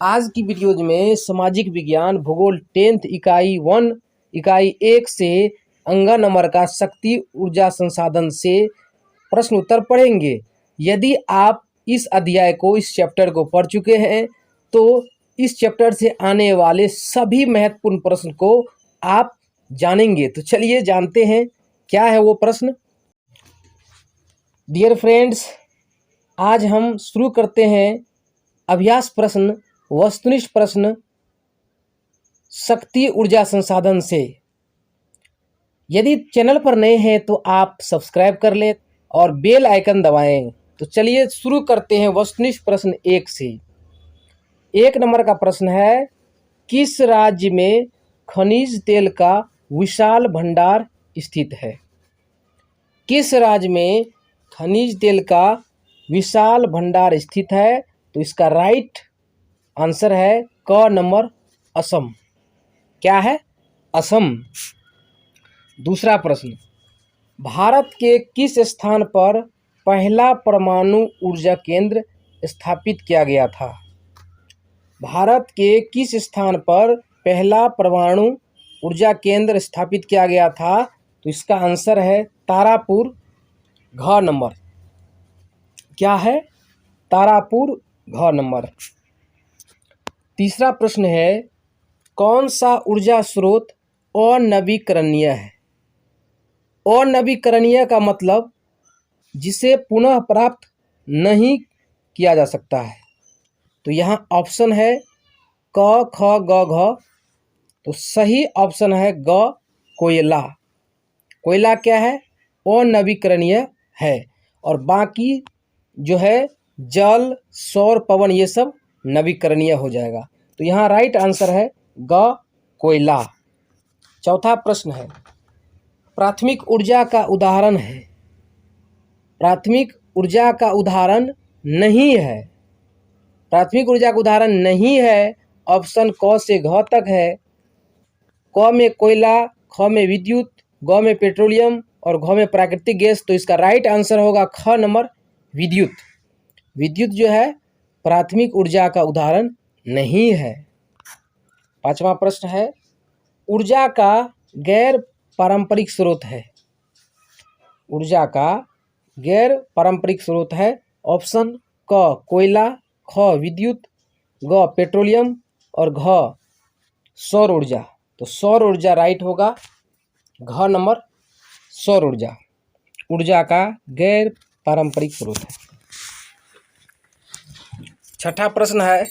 आज की वीडियोज में सामाजिक विज्ञान भूगोल 10th इकाई 1 इकाई 1 से अंगा नंबर का शक्ति ऊर्जा संसाधन से प्रश्न उत्तर पढ़ेंगे। यदि आप इस अध्याय को इस चैप्टर को पढ़ चुके हैं तो इस चैप्टर से आने वाले सभी महत्वपूर्ण प्रश्न को आप जानेंगे। तो चलिए जानते हैं क्या है वो प्रश्न। डियर फ्रेंड्स, आज हम शुरू करते हैं अभ्यास प्रश्न वस्तुनिष्ठ प्रश्न शक्ति ऊर्जा संसाधन से। यदि चैनल पर नए हैं तो आप सब्सक्राइब कर लें और बेल आइकन दबाएं। तो चलिए शुरू करते हैं वस्तुनिष्ठ प्रश्न 1 से। 1 नंबर का प्रश्न है, किस राज्य में खनिज तेल का विशाल भंडार स्थित है? किस राज्य में खनिज तेल का विशाल भंडार स्थित है? तो इसका राइट आंसर है क नंबर असम। क्या है? असम। दूसरा प्रश्न, भारत के किस स्थान पर पहला परमाणु ऊर्जा केंद्र स्थापित किया गया था? भारत के किस स्थान पर पहला परमाणु ऊर्जा केंद्र स्थापित किया गया था? तो इसका आंसर है तारापुर, घ नंबर। क्या है? तारापुर, घ नंबर। तीसरा प्रश्न है, कौन सा ऊर्जा स्रोत अनवीकरणीय है? अनवीकरणीय का मतलब जिसे पुनः प्राप्त नहीं किया जा सकता है। तो यहाँ ऑप्शन है क, ख, ग, घ। तो सही ऑप्शन है ग, कोयला। कोयला क्या है? अनवीकरणीय है। और बाकी जो है जल, सौर, पवन, ये सब नवीकरणीय हो जाएगा। तो यहाँ राइट आंसर है ग, कोयला। चौथा प्रश्न है, प्राथमिक ऊर्जा का उदाहरण है? प्राथमिक ऊर्जा का उदाहरण नहीं है। प्राथमिक ऊर्जा का उदाहरण नहीं है। ऑप्शन क से घ तक है। क में कोयला, ख में विद्युत, ग में पेट्रोलियम और घ में प्राकृतिक गैस। तो इसका राइट आंसर होगा ख नंबर, विद्युत। विद्युत जो है प्राथमिक ऊर्जा का उदाहरण नहीं है। पांचवा प्रश्न है, ऊर्जा का गैर पारंपरिक स्रोत है? ऊर्जा का गैर पारंपरिक स्रोत है। ऑप्शन क कोयला, ख विद्युत, ग पेट्रोलियम और घ सौर ऊर्जा। तो सौर ऊर्जा राइट होगा, घ नंबर, सौर ऊर्जा। ऊर्जा का गैर पारंपरिक स्रोत है। छठा प्रश्न है,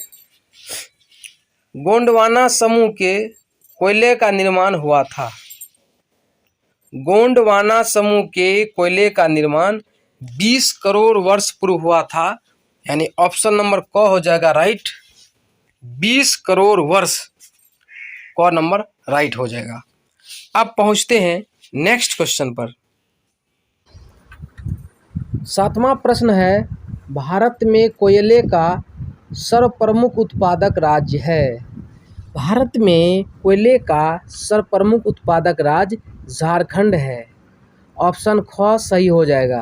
गोंडवाना समूह के कोयले का निर्माण हुआ था? गोंडवाना समूह के कोयले का निर्माण 20 करोड़ वर्ष पूर्व हुआ था। यानी ऑप्शन नंबर क हो जाएगा राइट, 20 करोड़ वर्ष, क नंबर राइट हो जाएगा। अब पहुंचते हैं नेक्स्ट क्वेश्चन पर। 7वां प्रश्न है, भारत में कोयले का सर्वप्रमुख उत्पादक राज्य है? भारत में कोयले का सर्वप्रमुख उत्पादक राज्य झारखंड है। ऑप्शन ख सही हो जाएगा।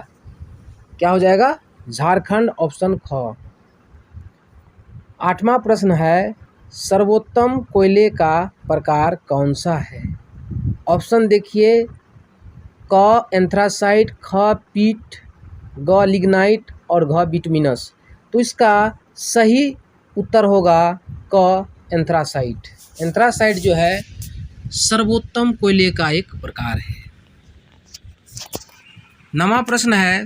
क्या हो जाएगा? झारखंड, ऑप्शन ख। 8वां प्रश्न है, सर्वोत्तम कोयले का प्रकार कौन सा है? ऑप्शन देखिए, क एंथ्रासाइट, ख पीट, ग लिग्नाइट और घ बिटुमिनस। तो इसका सही उत्तर होगा क एंथ्रासाइट। एंथ्रासाइट जो है सर्वोत्तम कोयले का एक प्रकार है। 9वां प्रश्न है,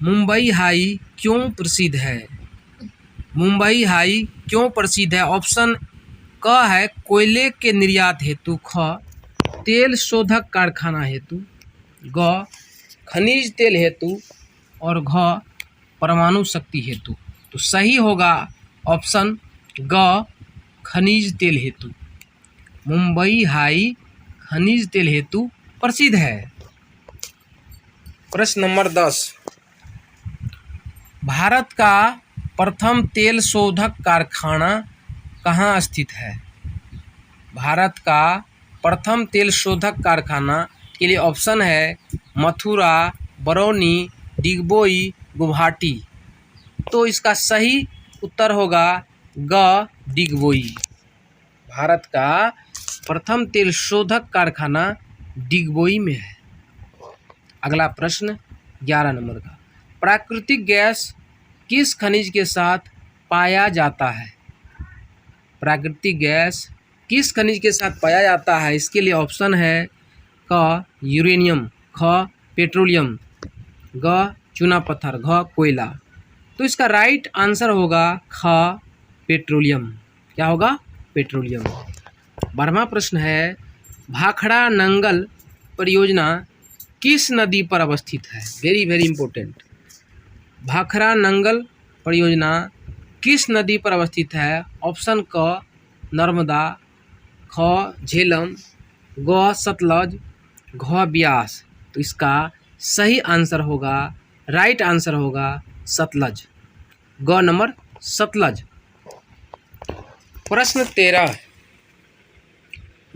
मुंबई हाई क्यों प्रसिद्ध है? मुंबई हाई क्यों प्रसिद्ध है? ऑप्शन क है कोयले के निर्यात हेतु, ख तेल शोधक कारखाना हेतु, ग खनिज तेल हेतु और घ परमाणु शक्ति हेतु। तो सही होगा ऑप्शन ग, खनिज तेल हेतु। मुंबई हाई खनिज तेल हेतु प्रसिद्ध है। प्रश्न नंबर 10, भारत का प्रथम तेल शोधक कारखाना कहाँ स्थित है? भारत का प्रथम तेल शोधक कारखाना के लिए ऑप्शन है मथुरा, बरौनी, डिगबोई, गुवाहाटी। तो इसका सही उत्तर होगा ग, डिगबोई। भारत का प्रथम तेल शोधक कारखाना डिगबोई में है। अगला प्रश्न 11 नंबर का, प्राकृतिक गैस किस खनिज के साथ पाया जाता है? प्राकृतिक गैस किस खनिज के साथ पाया जाता है? इसके लिए ऑप्शन है क यूरेनियम, ख पेट्रोलियम, ग चूना पत्थर, घ कोयला। तो इसका राइट आंसर होगा ख पेट्रोलियम। क्या होगा? पेट्रोलियम। 12वां प्रश्न है, भाखड़ा नंगल परियोजना किस नदी पर अवस्थित है? Very very important. Bhakra Nangal परियोजना किस नदी पर अवस्थित है? ऑप्शन क नर्मदा, ख झेलम, ग सतलज, घ ब्यास। तो इसका सही आंसर होगा, राइट आंसर होगा सतलज, ग नंबर सतलज। प्रश्न 13,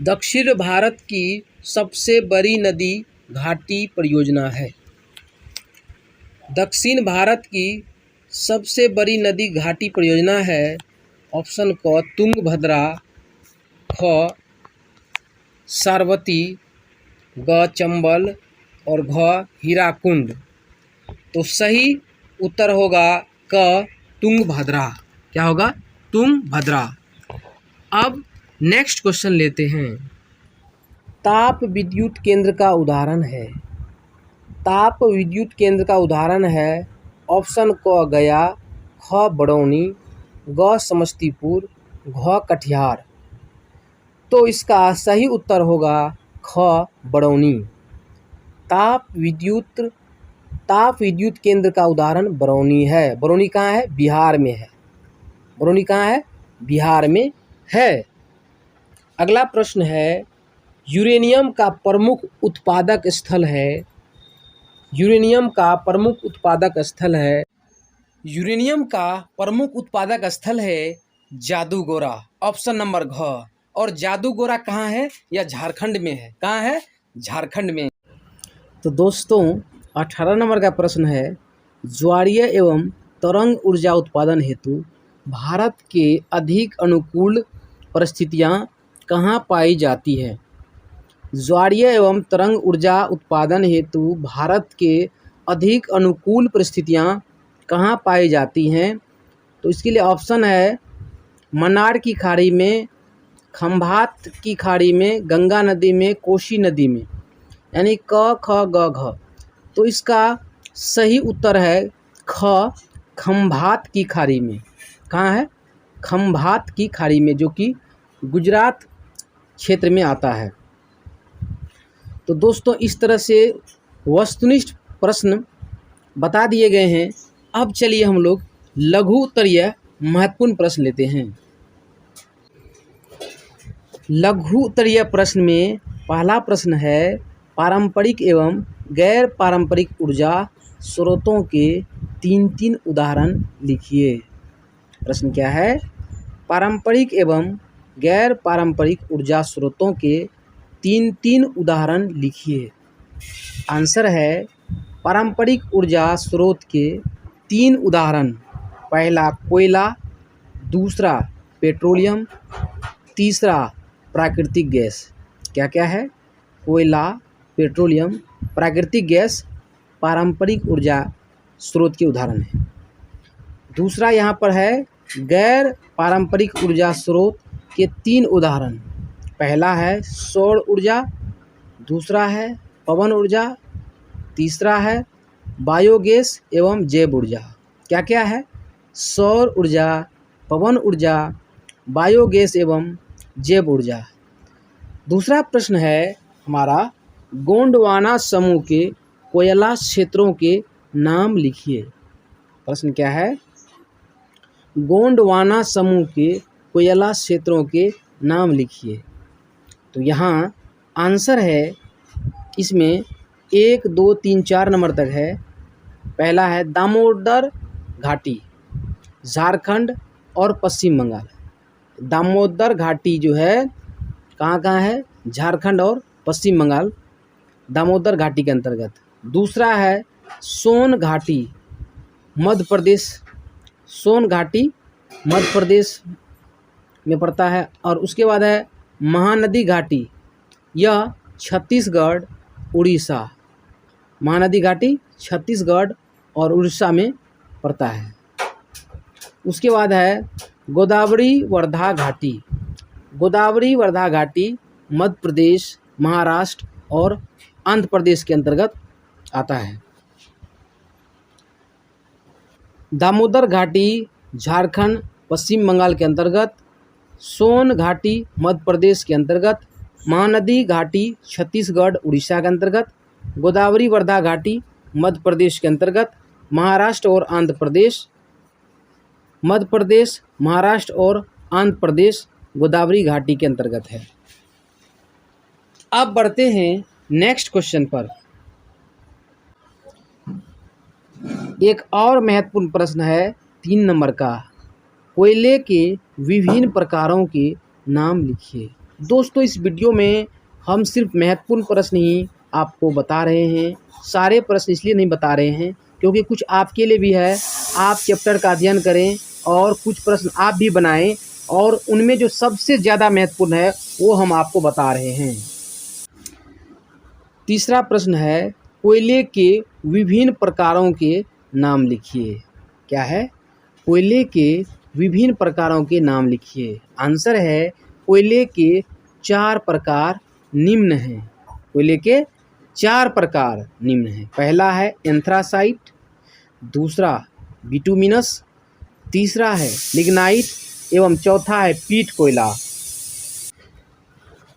दक्षिण भारत की सबसे बड़ी नदी घाटी परियोजना है। दक्षिण भारत की सबसे बड़ी नदी घाटी परियोजना है। ऑप्शन क तुंगभद्रा, ख सारवती, ग चंबल और घ हीराकुंड। तो सही उत्तर होगा क तुंगभद्रा। क्या होगा? तुंगभद्रा। अब नेक्स्ट क्वेश्चन लेते हैं। ताप विद्युत केंद्र का उदाहरण है। ताप विद्युत केंद्र का उदाहरण है। ऑप्शन क गया, ख बड़ौनी, ग समस्तीपुर, घ कटिहार। तो इसका सही उत्तर होगा ख बड़ौनी। ताप विद्युत केंद्र का उदाहरण बरौनी है। बरौनी कहाँ है? बिहार में है। बरौनी कहाँ है? बिहार में है। अगला प्रश्न है, यूरेनियम का प्रमुख उत्पादक स्थल है। यूरेनियम का प्रमुख उत्पादक स्थल है। यूरेनियम का प्रमुख उत्पादक स्थल है जादूगोरा। ऑप्शन नंबर घ। और जादूगोरा कहाँ है? यह झारखंड में है। कहाँ है? झारखंड में। तो दोस्तों 18 नंबर का प्रश्न है, ज्वारीय एवं तरंग ऊर्जा उत्पादन हेतु भारत के अधिक अनुकूल परिस्थितियां कहाँ पाई जाती है? ज्वारीय एवं तरंग ऊर्जा उत्पादन हेतु भारत के अधिक अनुकूल परिस्थितियां कहाँ पाई जाती हैं? तो इसके लिए ऑप्शन है मन्नार की खाड़ी में, खंभात की खाड़ी में, गंगा नदी में, कोसी नदी में। यानी क ख ग घ। तो इसका सही उत्तर है ख खंभात की खाड़ी में। कहाँ है? खंभात की खाड़ी में, जो कि गुजरात क्षेत्र में आता है। तो दोस्तों इस तरह से वस्तुनिष्ठ प्रश्न बता दिए गए हैं। अब चलिए हम लोग लघु उत्तरीय महत्वपूर्ण प्रश्न लेते हैं। लघु उत्तरीय प्रश्न में पहला प्रश्न है, पारंपरिक एवं गैर पारंपरिक ऊर्जा स्रोतों के 3 उदाहरण लिखिए। प्रश्न क्या है? पारंपरिक एवं गैर पारंपरिक ऊर्जा स्रोतों के 3 उदाहरण लिखिए। आंसर है, पारंपरिक ऊर्जा स्रोत के 3 उदाहरण, पहला कोयला, दूसरा पेट्रोलियम, तीसरा प्राकृतिक गैस। क्या क्या है? कोयला, पेट्रोलियम, प्राकृतिक गैस पारंपरिक ऊर्जा स्रोत के उदाहरण है। दूसरा यहाँ पर है गैर पारंपरिक ऊर्जा स्रोत के 3 उदाहरण, पहला है सौर ऊर्जा, दूसरा है पवन ऊर्जा, तीसरा है बायोगैस एवं जैव ऊर्जा। क्या क्या है? सौर ऊर्जा, पवन ऊर्जा, बायोगैस एवं जैव ऊर्जा। दूसरा प्रश्न है हमारा, गोंडवाना समूह के कोयला क्षेत्रों के नाम लिखिए। प्रश्न क्या है? गोंडवाना समूह के कोयला क्षेत्रों के नाम लिखिए। तो यहाँ आंसर है, इसमें 1, 2, 3, 4 नंबर तक है। पहला है दामोदर घाटी, झारखंड और पश्चिम बंगाल। दामोदर घाटी जो है कहाँ कहाँ है? झारखंड और पश्चिम बंगाल, दामोदर घाटी के अंतर्गत। दूसरा है सोन घाटी, मध्य प्रदेश, सोन घाटी मध्य प्रदेश में पड़ता है। और उसके बाद है महानदी घाटी, यह छत्तीसगढ़ उड़ीसा, महानदी घाटी छत्तीसगढ़ और उड़ीसा में पड़ता है। उसके बाद है गोदावरी वर्धा घाटी, गोदावरी वर्धा घाटी मध्य प्रदेश, महाराष्ट्र और आंध्र प्रदेश के अंतर्गत आता है। दामोदर घाटी झारखंड पश्चिम बंगाल के अंतर्गत, सोन घाटी मध्य प्रदेश के अंतर्गत, महानदी घाटी छत्तीसगढ़ उड़ीसा के अंतर्गत, गोदावरी वर्धा घाटी मध्य प्रदेश के अंतर्गत, महाराष्ट्र और आंध्र प्रदेश, मध्य प्रदेश, महाराष्ट्र और आंध्र प्रदेश गोदावरी घाटी के अंतर्गत है। अब बढ़ते हैं नेक्स्ट क्वेश्चन पर। एक और महत्वपूर्ण प्रश्न है 3 नंबर का, कोयले के विभिन्न प्रकारों के नाम लिखिए। दोस्तों इस वीडियो में हम सिर्फ महत्वपूर्ण प्रश्न ही आपको बता रहे हैं, सारे प्रश्न इसलिए नहीं बता रहे हैं क्योंकि कुछ आपके लिए भी है, आप चैप्टर का अध्ययन करें और कुछ प्रश्न आप भी बनाएं और उनमें जो सबसे ज़्यादा महत्वपूर्ण है वो हम आपको बता रहे हैं। तीसरा प्रश्न है, कोयले के विभिन्न प्रकारों के नाम लिखिए। क्या है? कोयले के विभिन्न प्रकारों के नाम लिखिए। आंसर है कोयले के 4 प्रकार निम्न हैं। कोयले के 4 प्रकार निम्न हैं। पहला है एंथ्रासाइट, दूसरा बिटुमिनस, तीसरा है लिग्नाइट एवं चौथा है पीट कोयला।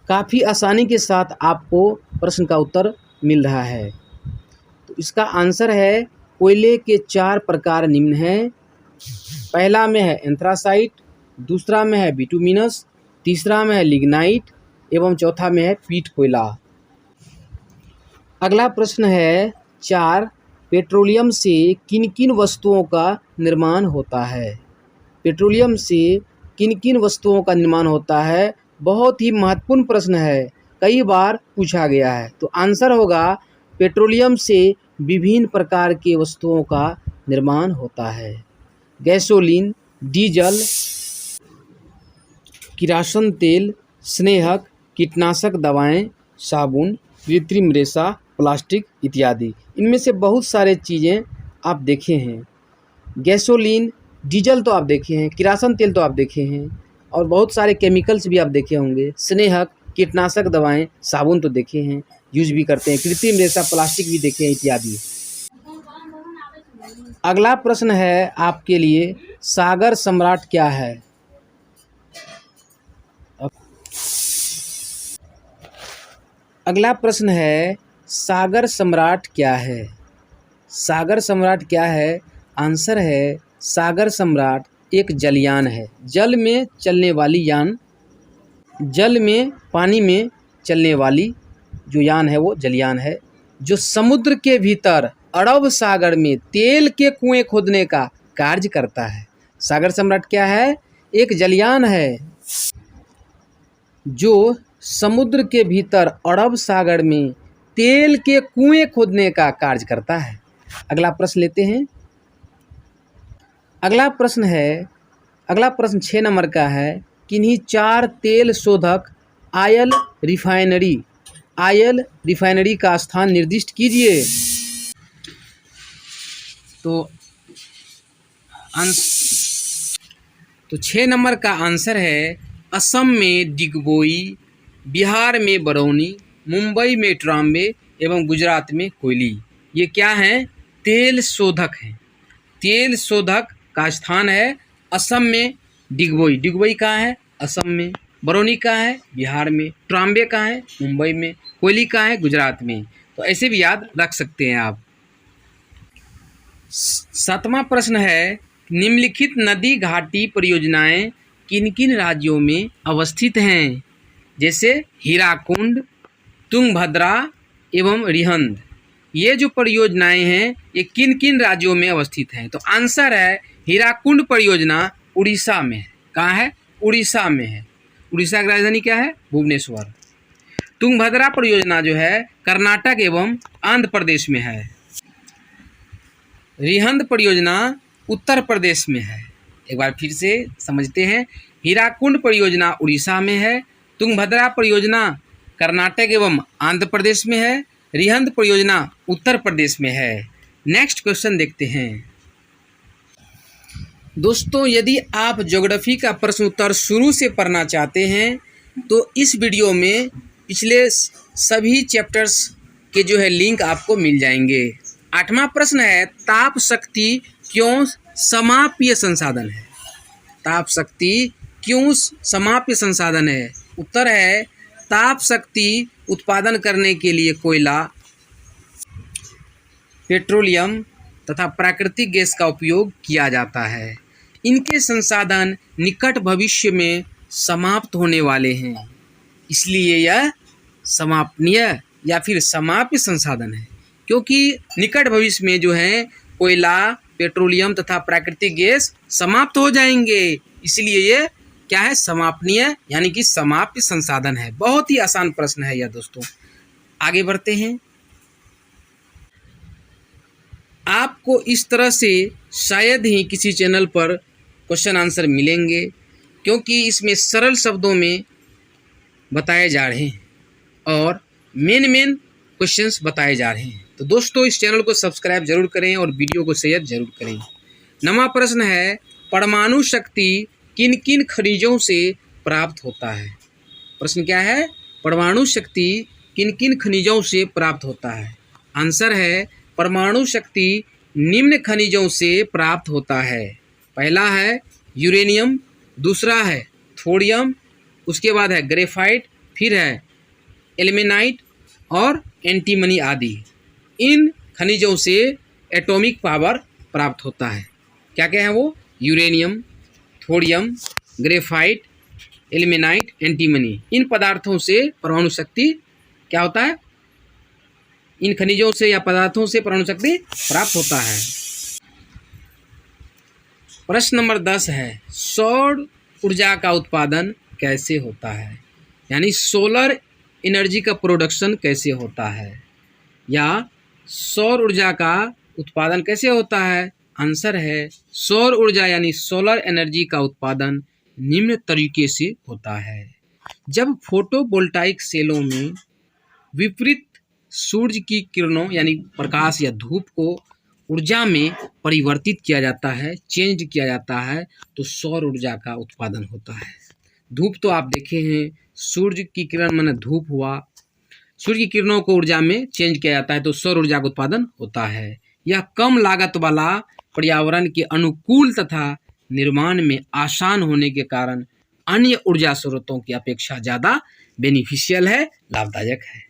काफ़ी आसानी के साथ आपको प्रश्न का उत्तर मिल रहा है। तो इसका आंसर है कोयले के 4 प्रकार निम्न हैं। पहला में है एंथ्रासाइट, दूसरा में है बिटुमिनस, तीसरा में है लिग्नाइट एवं चौथा में है पीट कोयला। अगला प्रश्न है 4, पेट्रोलियम से किन किन वस्तुओं का निर्माण होता है? पेट्रोलियम से किन किन वस्तुओं का निर्माण होता है? बहुत ही महत्वपूर्ण प्रश्न है, कई बार पूछा गया है। तो आंसर होगा पेट्रोलियम से विभिन्न प्रकार के वस्तुओं का निर्माण होता है। गैसोलीन, डीजल, किरासन तेल, स्नेहक, कीटनाशक दवाएं, साबुन, कृत्रिम रेशा, प्लास्टिक इत्यादि। इनमें से बहुत सारे चीज़ें आप देखे हैं। गैसोलीन, डीजल तो आप देखे हैं, किरासन तेल तो आप देखे हैं और बहुत सारे केमिकल्स भी आप देखे होंगे। स्नेहक, कीटनाशक दवाएं, साबुन तो देखे हैं, यूज भी करते हैं। कृत्रिम रेशा, प्लास्टिक भी देखे हैं इत्यादि। अगला प्रश्न है आपके लिए, सागर सम्राट क्या है? अगला प्रश्न है सागर सम्राट क्या है? सागर सम्राट क्या है? आंसर है सागर सम्राट एक जलयान है। जल में चलने वाली यान, जल में पानी में चलने वाली जो यान है वो जलयान है, जो समुद्र के भीतर अरब सागर में तेल के कुएं खोदने का कार्य करता है। सागर सम्राट क्या है? एक जलयान है जो समुद्र के भीतर अरब सागर में तेल के कुएं खोदने का कार्य करता है। अगला प्रश्न लेते हैं। अगला प्रश्न 6 नंबर का है, किन्हीं 4 तेल शोधक आयल रिफाइनरी का स्थान निर्दिष्ट कीजिए। तो 6 नंबर का आंसर है असम में डिगबोई, बिहार में बरौनी, मुंबई में ट्राम्बे एवं गुजरात में कोयली। ये क्या हैं? तेल शोधक हैं। तेल शोधक का स्थान है असम में डिगबोई। डिगबोई कहाँ है? असम में। बरौनी कहाँ है? बिहार में। ट्राम्बे कहाँ है? मुंबई में। कोयली कहाँ है? गुजरात में। तो ऐसे भी याद रख सकते हैं आप। 7वां प्रश्न है, निम्नलिखित नदी घाटी परियोजनाएं किन किन राज्यों में अवस्थित हैं? जैसे हीराकुंड, तुंगभद्रा एवं रिहंद। ये जो परियोजनाएं हैं ये किन किन राज्यों में अवस्थित हैं? तो आंसर है हीराकुंड परियोजना उड़ीसा में है। कहाँ है? उड़ीसा में है। उड़ीसा की राजधानी क्या है? भुवनेश्वर। तुंगभद्रा परियोजना जो है कर्नाटक एवं आंध्र प्रदेश में है। रिहंद परियोजना उत्तर प्रदेश में है। एक बार फिर से समझते हैं, हीराकुंड परियोजना उड़ीसा में है, तुंगभद्रा परियोजना कर्नाटक एवं आंध्र प्रदेश में है, रिहंद परियोजना उत्तर प्रदेश में है। नेक्स्ट क्वेश्चन देखते हैं। दोस्तों, यदि आप ज्योग्राफी का प्रश्न उत्तर शुरू से पढ़ना चाहते हैं तो इस वीडियो में पिछले सभी चैप्टर्स के जो है लिंक आपको मिल जाएंगे। 8वां प्रश्न है, ताप शक्ति क्यों समाप्य संसाधन है? ताप शक्ति क्यों समाप्य संसाधन है? उत्तर है, ताप शक्ति उत्पादन करने के लिए कोयला, पेट्रोलियम तथा प्राकृतिक गैस का उपयोग किया जाता है। इनके संसाधन निकट भविष्य में समाप्त होने वाले हैं, इसलिए यह समापनीय या फिर समाप्य संसाधन है। क्योंकि निकट भविष्य में जो है कोयला, पेट्रोलियम तथा प्राकृतिक गैस समाप्त हो जाएंगे, इसलिए ये क्या है? समापनीय यानी कि समाप्य संसाधन है। बहुत ही आसान प्रश्न है यह दोस्तों। आगे बढ़ते हैं। आपको इस तरह से शायद ही किसी चैनल पर क्वेश्चन आंसर मिलेंगे, क्योंकि इसमें सरल शब्दों में बताए जा रहे हैं और मेन क्वेश्चंस बताए जा रहे हैं। तो दोस्तों, इस चैनल को सब्सक्राइब जरूर करें और वीडियो को शेयर जरूर करें। 9वां प्रश्न है, परमाणु शक्ति किन किन खनिजों से प्राप्त होता है? प्रश्न क्या है? परमाणु शक्ति किन किन खनिजों से प्राप्त होता है? आंसर है, परमाणु शक्ति निम्न खनिजों से प्राप्त होता है। पहला है यूरेनियम, दूसरा है थोरियम, उसके बाद है ग्रेफाइट, फिर है एल्मेनाइट और एंटीमनी आदि। इन खनिजों से एटॉमिक पावर प्राप्त होता है। क्या क्या है वो? Uranium, thorium, graphite, ilmenite, antimony. इन पदार्थों से परमाणु शक्ति क्या होता है? इन खनिजों से या पदार्थों से परमाणु शक्ति प्राप्त होता है। प्रश्न नंबर 10 है, सौर ऊर्जा का उत्पादन कैसे होता है? यानी सोलर एनर्जी का प्रोडक्शन कैसे होता है, या सौर ऊर्जा का उत्पादन कैसे होता है? आंसर है, सौर ऊर्जा यानी सोलर एनर्जी का उत्पादन निम्न तरीके से होता है। जब फोटोवोल्टाइक सेलों में विपरीत सूर्य की किरणों यानी प्रकाश या धूप को ऊर्जा में परिवर्तित किया जाता है, चेंज किया जाता है, तो सौर ऊर्जा का उत्पादन होता है। धूप तो आप देखे हैं, सूर्य की किरण माने धूप हुआ, सूर्य की किरणों को ऊर्जा में चेंज किया जाता है, तो सौर ऊर्जा का उत्पादन होता है। यह कम लागत वाला, पर्यावरण के अनुकूल तथा निर्माण में आसान होने के कारण अन्य ऊर्जा स्रोतों की अपेक्षा ज़्यादा बेनिफिशियल है, लाभदायक है।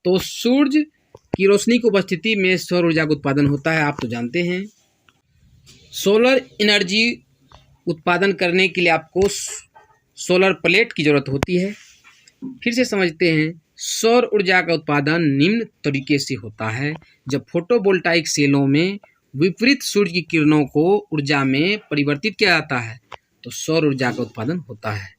तो सूर्य की रोशनी की उपस्थिति में सौर ऊर्जा का उत्पादन होता है, आप तो जानते हैं। सोलर एनर्जी उत्पादन करने के लिए आपको सोलर प्लेट की ज़रूरत होती है। फिर से समझते हैं, सौर ऊर्जा का उत्पादन निम्न तरीके से होता है। जब फोटोवोल्टाइक सेलों में विपरीत सूर्य की किरणों को ऊर्जा में परिवर्तित किया जाता है, तो सौर ऊर्जा का उत्पादन होता है।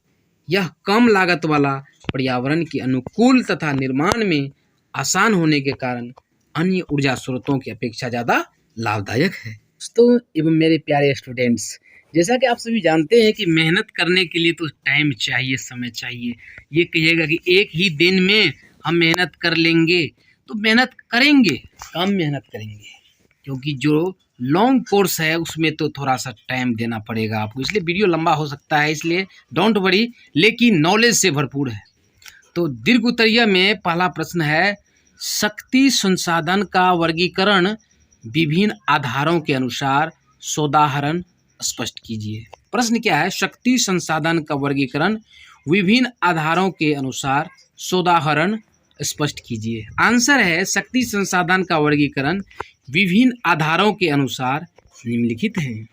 यह कम लागत वाला, पर्यावरण के अनुकूल तथा निर्माण में आसान होने के कारण अन्य ऊर्जा स्रोतों की अपेक्षा ज़्यादा लाभदायक है। दोस्तों एवं मेरे प्यारे स्टूडेंट्स, जैसा कि आप सभी जानते हैं कि मेहनत करने के लिए तो टाइम चाहिए, समय चाहिए। ये कहिएगा कि एक ही दिन में हम मेहनत कर लेंगे, तो मेहनत करेंगे, कम मेहनत करेंगे, क्योंकि जो लॉन्ग कोर्स है उसमें तो थोड़ा सा टाइम देना पड़ेगा आपको, इसलिए वीडियो लंबा हो सकता है, इसलिए डोंट वरी, लेकिन नॉलेज से भरपूर है। तो दीर्घ उत्तरीय में पहला प्रश्न है, शक्ति संसाधन का वर्गीकरण विभिन्न आधारों के अनुसार सोदाहरण स्पष्ट कीजिए। प्रश्न क्या है? शक्ति संसाधन का वर्गीकरण विभिन्न आधारों के अनुसार सोदाहरण स्पष्ट कीजिए। आंसर है, शक्ति संसाधन का वर्गीकरण विभिन्न आधारों के अनुसार निम्नलिखित है।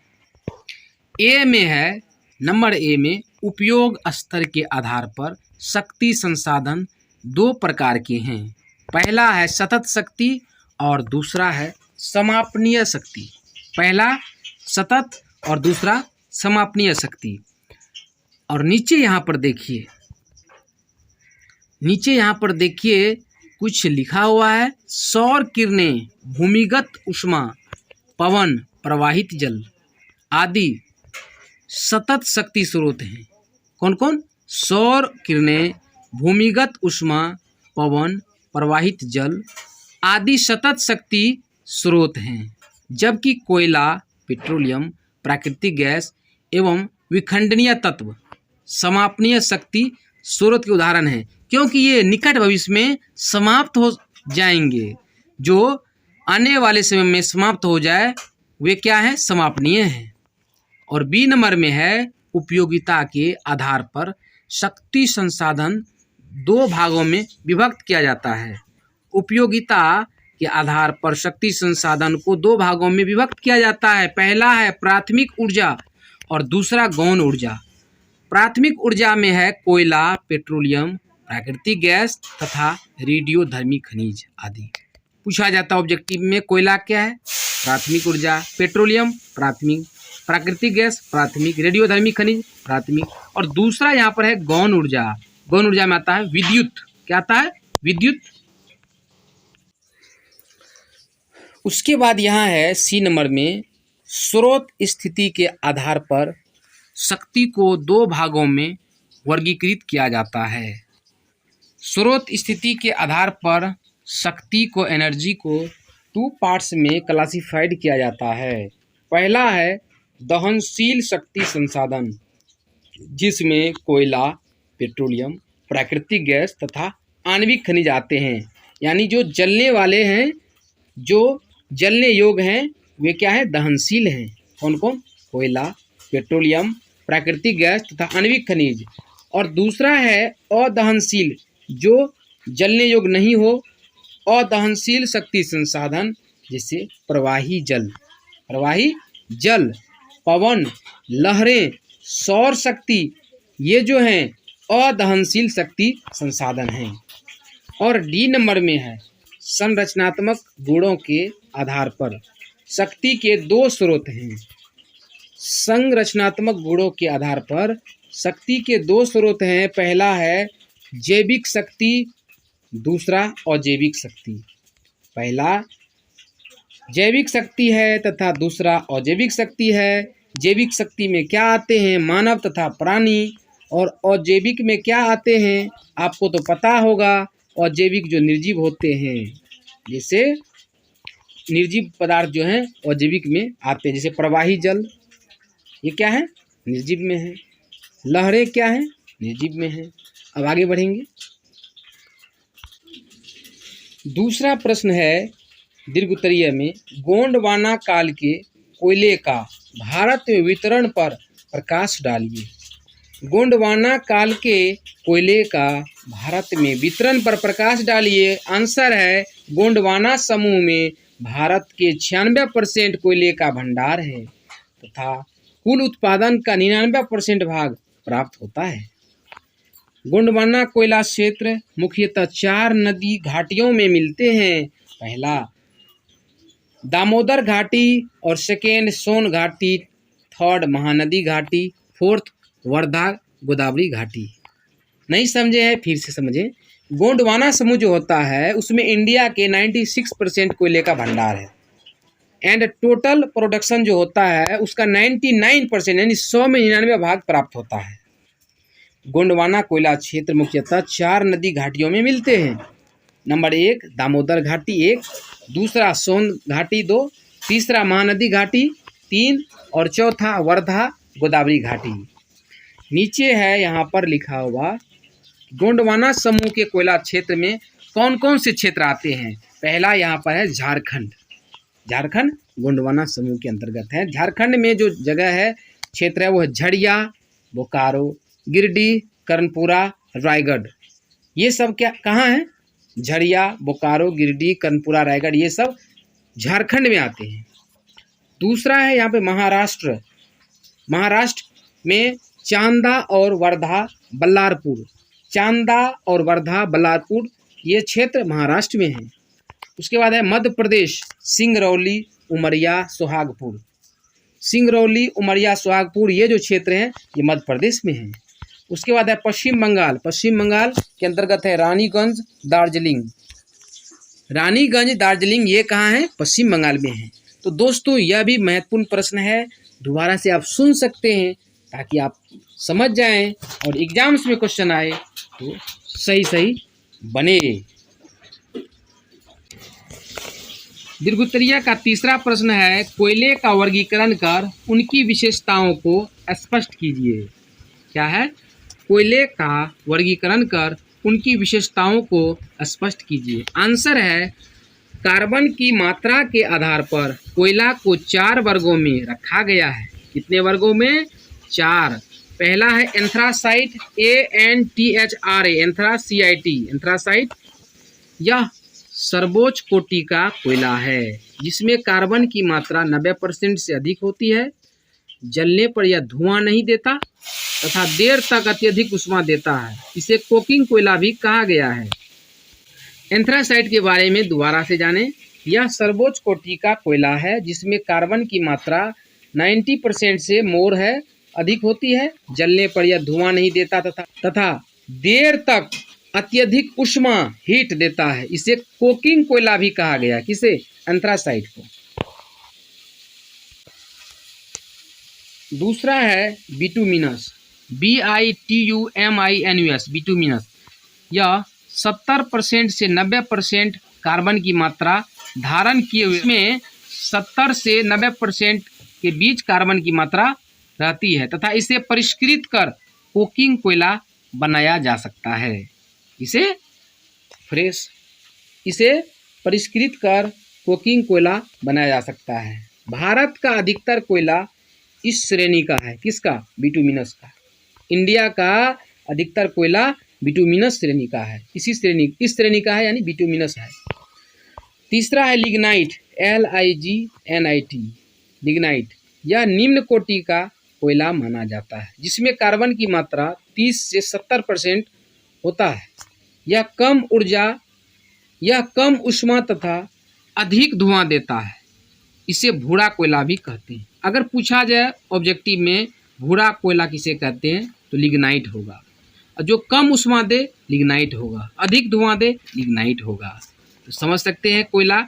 ए में है, नंबर ए में, उपयोग स्तर के आधार पर शक्ति संसाधन दो प्रकार के हैं। पहला है सतत शक्ति और दूसरा है समापनीय शक्ति। पहला सतत और दूसरा समापनीय शक्ति। और नीचे यहाँ पर देखिए कुछ लिखा हुआ है, सौर किरणें, भूमिगत ऊष्मा, पवन, प्रवाहित जल आदि सतत शक्ति स्रोत हैं। कौन कौन? सौर किरणें, भूमिगत ऊष्मा, पवन, प्रवाहित जल आदि सतत शक्ति स्रोत हैं। जबकि कोयला, पेट्रोलियम, प्राकृतिक गैस एवं विखंडनीय तत्व समापनीय शक्ति स्रोत के उदाहरण हैं, क्योंकि ये निकट भविष्य में समाप्त हो जाएंगे। जो आने वाले समय में समाप्त हो जाए वे क्या है? समापनीय हैं। और बी नंबर में है उपयोगिता के आधार पर शक्ति संसाधन दो भागों में विभक्त किया जाता है। उपयोगिता के आधार पर शक्ति संसाधन को दो भागों में विभक्त किया जाता है। पहला है प्राथमिक ऊर्जा और दूसरा गौण ऊर्जा। प्राथमिक ऊर्जा में है कोयला, पेट्रोलियम, प्राकृतिक गैस तथा रेडियोधर्मी खनिज आदि। पूछा जाता है ऑब्जेक्टिव में, कोयला क्या है? प्राथमिक ऊर्जा, पेट्रोलियम प्राथमिक, प्राकृतिक गैस प्राथमिक, रेडियोधर्मी खनिज प्राथमिक, और दूसरा यहाँ पर है गौण ऊर्जा। गौण ऊर्जा में आता है विद्युत। क्या आता है? विद्युत। उसके बाद यहाँ है सी नंबर में, स्रोत स्थिति के आधार पर शक्ति को दो भागों में वर्गीकृत किया जाता है। स्रोत स्थिति के आधार पर शक्ति को, एनर्जी को टू पार्ट्स में क्लासिफाइड किया जाता है। पहला है दहनशील शक्ति संसाधन, जिसमें कोयला, पेट्रोलियम, प्राकृतिक गैस तथा आणविक खनिज आते हैं। यानी जो जलने वाले हैं, जो जलने योग्य हैं, वे क्या है? दहनशील हैं। कौन कौन? कोयला, पेट्रोलियम, प्राकृतिक गैस तथा आणविक खनिज। और दूसरा है अदहनशील, जो जलने योग्य नहीं हो, अदहनशील शक्ति संसाधन, जैसे प्रवाही जल, प्रवाही जल, पवन, लहरें, सौर शक्ति, ये जो हैं अदहनशील शक्ति संसाधन हैं। और डी नंबर में है संरचनात्मक गुणों के आधार पर शक्ति के दो स्रोत हैं। संरचनात्मक गुणों के आधार पर शक्ति के दो स्रोत हैं। पहला है जैविक शक्ति, दूसरा अजैविक शक्ति। पहला जैविक शक्ति है तथा दूसरा अजैविक शक्ति है। जैविक शक्ति में क्या आते हैं? मानव तथा प्राणी। और अजैविक में क्या आते हैं? आपको तो पता होगा, अजैविक जो निर्जीव होते हैं, जैसे निर्जीव पदार्थ जो हैं अजैविक में आते हैं, जैसे प्रवाही जल, ये क्या है? निर्जीव में है। लहरें क्या है? निर्जीव में है। अब आगे बढ़ेंगे। दूसरा प्रश्न है दीर्घोत्तरीय में, गोंडवाना काल के कोयले का भारत में वितरण पर प्रकाश डालिए। गोंडवाना काल के कोयले का भारत में वितरण पर प्रकाश डालिए। आंसर है गोंडवाना समूह में भारत के 96% कोयले का भंडार है तथा कुल उत्पादन का 99% भाग प्राप्त होता है। गोंडवाना कोयला क्षेत्र मुख्यतः 4 नदी घाटियों में मिलते हैं। पहला दामोदर घाटी, और सेकेंड सोन घाटी, थर्ड महानदी घाटी, फोर्थ वर्धा गोदावरी घाटी। नहीं समझे हैं? फिर से समझें। गोंडवाना समूह जो होता है उसमें इंडिया के 96% कोयले का भंडार है, एंड टोटल प्रोडक्शन जो होता है उसका 99% यानी 100 में 99 भाग प्राप्त होता है। गोंडवाना कोयला क्षेत्र मुख्यतः 4 नदी घाटियों में मिलते हैं। नंबर 1 दामोदर घाटी 1, दूसरा सोन घाटी 2, तीसरा महानदी घाटी 3 और चौथा वर्धा गोदावरी घाटी। नीचे है यहाँ पर लिखा हुआ गोंडवाना समूह के कोयला क्षेत्र में कौन कौन से क्षेत्र आते हैं। पहला यहाँ पर है झारखंड। झारखंड गोंडवाना समूह के अंतर्गत है। झारखंड में जो जगह है, क्षेत्र है, वो है झड़िया, बोकारो, गिरिडीह, कर्णपुरा, रायगढ़। ये सब क्या कहाँ है? झड़िया, बोकारो, गिरिडीह, कर्णपुरा, रायगढ़, ये सब झारखंड में आते हैं। दूसरा है यहाँ पे महाराष्ट्र। महाराष्ट्र में चांदा और वर्धा बल्लारपुर, चांदा और वर्धा बल्लारपुर ये क्षेत्र महाराष्ट्र में है। उसके बाद है मध्य प्रदेश, सिंगरौली, उमरिया, सोहागपुर। सिंगरौली, उमरिया, सोहागपुर ये जो क्षेत्र हैं ये मध्य प्रदेश में है। उसके बाद है पश्चिम बंगाल। पश्चिम बंगाल के अंतर्गत है रानीगंज, दार्जिलिंग। रानीगंज, दार्जिलिंग ये कहाँ है? पश्चिम बंगाल में है। तो दोस्तों यह भी महत्वपूर्ण प्रश्न है, दोबारा से आप सुन सकते हैं ताकि आप समझ जाएं और एग्जाम्स में क्वेश्चन आए तो सही सही बने। दीर्घोत्तरीय का तीसरा प्रश्न है, कोयले का वर्गीकरण कर उनकी विशेषताओं को स्पष्ट कीजिए। क्या है? कोयले का वर्गीकरण कर उनकी विशेषताओं को स्पष्ट कीजिए। आंसर है, कार्बन की मात्रा के आधार पर कोयला को 4 वर्गों में रखा गया है। कितने वर्गों में? 4। पहला है एंथ्रासाइट, ANTHRA, एंथ्रासाइट। एंथ्रासाइट यह सर्वोच्च कोटि का कोयला है जिसमें कार्बन की मात्रा 90% से अधिक होती है। जलने पर यह धुआं नहीं देता तथा देर तक अत्यधिक ऊष्मा देता है। इसे कोकिंग कोयला भी कहा गया है। एंथ्रासाइट के बारे में दोबारा से जानें। यह सर्वोच्च कोटि का कोयला है जिसमें कार्बन की मात्रा 90% से मोर है, अधिक होती है। जलने पर यह धुआं नहीं देता तथा देर तक अत्यधिक ऊष्मा हीट देता है। इसे कोकिंग कोयला भी कहा गया। किसे? एंथ्रासाइट को। दूसरा है बिटुमिनस, BITUMINUS, बिटुमिनस। यह 70% से 90% कार्बन की मात्रा धारण किए हुए, में 70 से 90% के बीच कार्बन की मात्रा रहती है तथा इसे परिष्कृत कर कोकिंग कोयला बनाया जा सकता है। इसे परिष्कृत कर कोकिंग कोयला बनाया जा सकता है। भारत का अधिकतर कोयला इस श्रेणी का है। किसका? बिटुमिनस का। इंडिया का अधिकतर कोयला बिटुमिनस श्रेणी का है। इस श्रेणी का है, यानी बिटुमिनस है। तीसरा है लिग्नाइट, LIGNIT, लिग्नाइट। यह निम्न कोटि का कोयला माना जाता है जिसमें कार्बन की मात्रा 30 से 70% होता है। यह कम ऊष्मा तथा अधिक धुआं देता है। इसे भूरा कोयला भी कहते हैं। अगर पूछा जाए ऑब्जेक्टिव में भूरा कोयला किसे कहते हैं तो लिग्नाइट होगा। और जो कम ऊष्मा दे लिग्नाइट होगा, अधिक धुआं दे लिग्नाइट होगा। तो समझ सकते हैं कोयला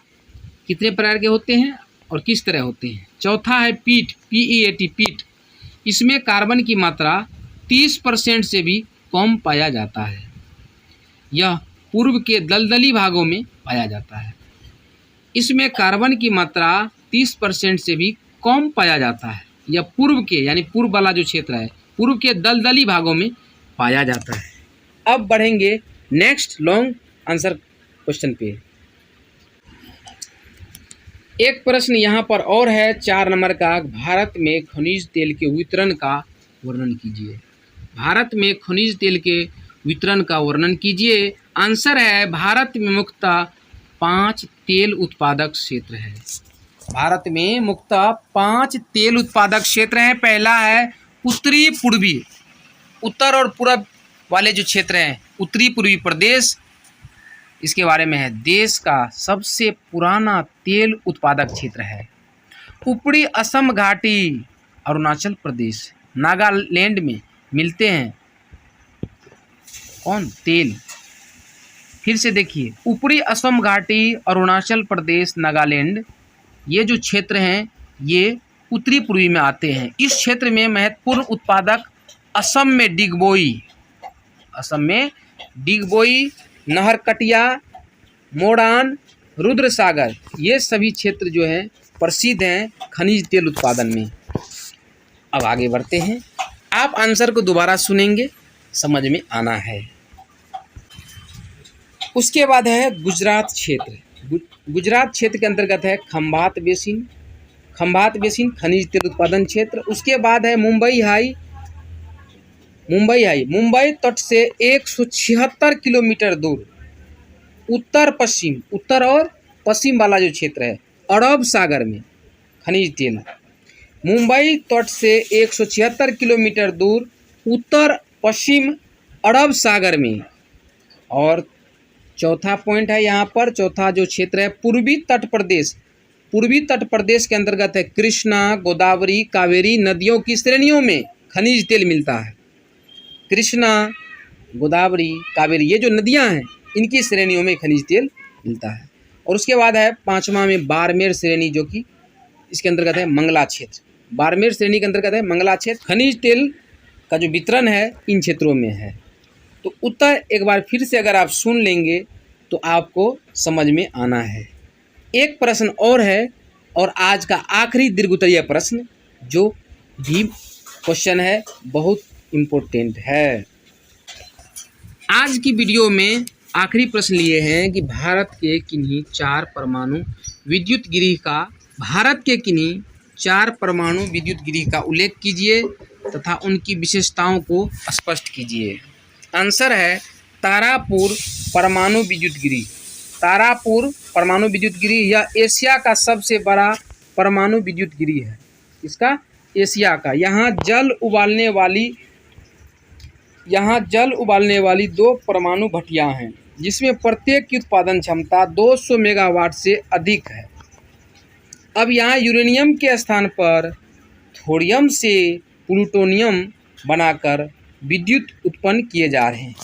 कितने प्रकार के होते हैं और किस तरह होते हैं। चौथा है पीट, PEAT, पीट। इसमें कार्बन की मात्रा 30% से भी कम पाया जाता है। यह पूर्व के दलदली भागों में पाया जाता है। इसमें कार्बन की मात्रा 30% से भी कम पाया जाता है। यह पूर्व के, यानी पूर्व वाला जो क्षेत्र है, पूर्व के दलदली भागों में पाया जाता है। अब बढ़ेंगे नेक्स्ट लॉन्ग आंसर क्वेश्चन पे। एक प्रश्न यहाँ पर और है 4 नंबर का, भारत में खनिज तेल के वितरण का वर्णन कीजिए। भारत में खनिज तेल के वितरण का वर्णन कीजिए। आंसर है, भारत में मुख्यतः 5 तेल उत्पादक क्षेत्र है। भारत में मुख्यतः 5 तेल उत्पादक क्षेत्र हैं। पहला है उत्तरी पूर्वी, उत्तर और पूर्व वाले जो क्षेत्र हैं, उत्तरी पूर्वी प्रदेश, इसके बारे में है। देश का सबसे पुराना तेल उत्पादक क्षेत्र है। ऊपरी असम घाटी, अरुणाचल प्रदेश, नागालैंड में मिलते हैं कौन? तेल। फिर से देखिए, ऊपरी असम घाटी, अरुणाचल प्रदेश, नागालैंड, ये जो क्षेत्र हैं ये उत्तरी पूर्वी में आते हैं। इस क्षेत्र में महत्वपूर्ण उत्पादक असम में डिगबोई, नहरकटिया, मोडान, रुद्रसागर, ये सभी क्षेत्र जो हैं प्रसिद्ध हैं खनिज तेल उत्पादन में। अब आगे बढ़ते हैं। आप आंसर को दोबारा सुनेंगे, समझ में आना है। उसके बाद है गुजरात क्षेत्र। गुजरात क्षेत्र के अंतर्गत है खंभात बेसिन खनिज तेल उत्पादन क्षेत्र। उसके बाद है मुंबई हाई। मुंबई तट से 176 किलोमीटर दूर उत्तर और पश्चिम वाला जो क्षेत्र है, अरब सागर में खनिज तेल। मुंबई तट से 176 किलोमीटर दूर उत्तर पश्चिम अरब सागर में। और चौथा पॉइंट है यहाँ पर, चौथा जो क्षेत्र है पूर्वी तट प्रदेश। पूर्वी तट प्रदेश के अंतर्गत है कृष्णा, गोदावरी, कावेरी नदियों की श्रेणियों में खनिज तेल मिलता है। कृष्णा, गोदावरी, कावेरी, ये जो नदियाँ हैं इनकी श्रेणियों में खनिज तेल मिलता है। और उसके बाद है 5वां में बाड़मेर श्रेणी, जो कि इसके अंतर्गत है मंगला क्षेत्र। बाड़मेर श्रेणी के अंतर्गत है, मंगला क्षेत्र। खनिज तेल का जो वितरण है इन क्षेत्रों में है। तो उत्तर एक बार फिर से अगर आप सुन लेंगे तो आपको समझ में आना है। एक प्रश्न और है, और आज का आखिरी दीर्घोत्तरीय प्रश्न जो भी क्वेश्चन है बहुत इम्पोर्टेंट है। आज की वीडियो में आखिरी प्रश्न लिए हैं कि भारत के किन्हीं 4 परमाणु विद्युत गृह का का उल्लेख कीजिए तथा उनकी विशेषताओं को स्पष्ट कीजिए। आंसर है तारापुर परमाणु विद्युत गृह। तारापुर परमाणु विद्युत गृह यह एशिया का सबसे बड़ा परमाणु विद्युत गृह है। इसका एशिया का। यहाँ जल उबालने वाली 2 परमाणु भट्टियाँ हैं जिसमें प्रत्येक की उत्पादन क्षमता 200 मेगावाट से अधिक है। अब यहाँ यूरेनियम के स्थान पर थोरियम से प्लूटोनियम बनाकर विद्युत उत्पन्न किए जा रहे हैं।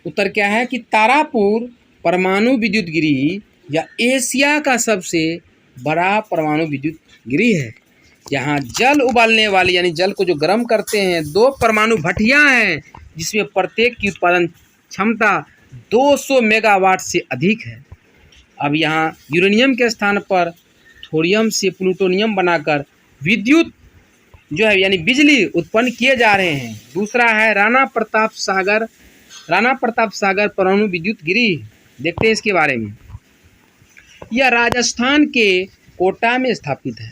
उत्तर क्या है कि तारापुर परमाणु विद्युत गृह या एशिया का सबसे बड़ा परमाणु विद्युत गृह है। यहाँ जल उबालने वाली यानी जल को जो गर्म करते हैं 2 परमाणु भट्टियाँ हैं जिसमें प्रत्येक की उत्पादन क्षमता 200 मेगावाट से अधिक है। अब यहाँ यूरेनियम के स्थान पर थोरियम से प्लूटोनियम बनाकर विद्युत जो है यानी बिजली उत्पन्न किए जा रहे हैं। दूसरा है राणा प्रताप सागर परमाणु विद्युत गृह। देखते हैं इसके बारे में। यह राजस्थान के कोटा में स्थापित है।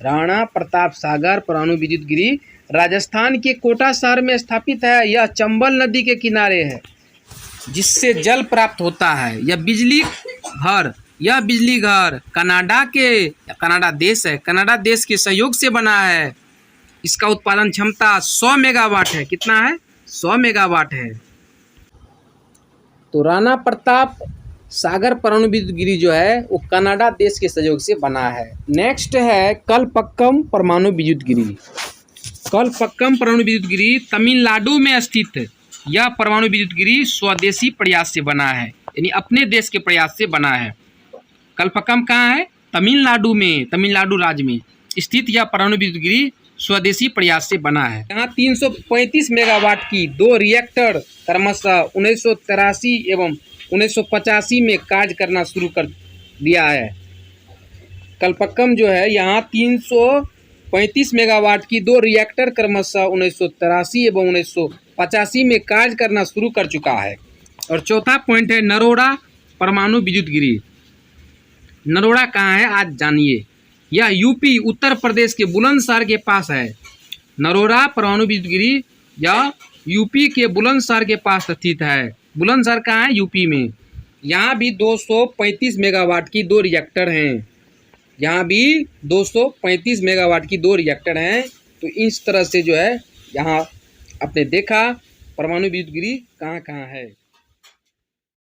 राणा प्रताप सागर परमाणु विद्युत गृह राजस्थान के कोटा शहर में स्थापित है। यह चंबल नदी के किनारे है जिससे जल प्राप्त होता है। यह बिजली घर कनाडा देश के सहयोग से बना है। इसका उत्पादन क्षमता 100 मेगावाट है। कितना है? 100 मेगावाट है। तो राणा प्रताप सागर परमाणु विद्युत गृह जो है वो कनाडा देश के सहयोग से बना है। नेक्स्ट है कलपक्कम परमाणु विद्युत गृह। कलपक्कम परमाणु विद्युत गृह तमिलनाडु में स्थित है। यह परमाणु विद्युत गृह स्वदेशी प्रयास से बना है, यानी अपने देश के प्रयास से बना है। कलपक्कम कहाँ है? तमिलनाडु राज्य में स्थित यह परमाणु विद्युत गृह स्वदेशी प्रयास से बना है। यहाँ 335 मेगावाट की 2 रिएक्टर क्रमशः 1983 एवं 1985 में कार्य करना शुरू कर दिया है। कलपक्कम जो है यहाँ 335 मेगावाट की 2 रिएक्टर क्रमशः 1983 एवं 1985 में कार्य करना शुरू कर चुका है। और चौथा पॉइंट है नरोड़ा परमाणु विद्युत गृह। नरोड़ा कहाँ है आज जानिए। यह यूपी उत्तर प्रदेश के बुलंदशहर के पास है। नरोड़ा परमाणु विद्युत गृह यह यूपी के बुलंदशहर के पास स्थित है। बुलंदशहर कहाँ है? यूपी में। यहाँ भी 235 मेगावाट की 2 रिएक्टर हैं। यहाँ भी 235 मेगावाट की 2 रिएक्टर हैं। तो इस तरह से जो है यहाँ आपने देखा परमाणु विद्युत गृह कहाँ कहाँ है।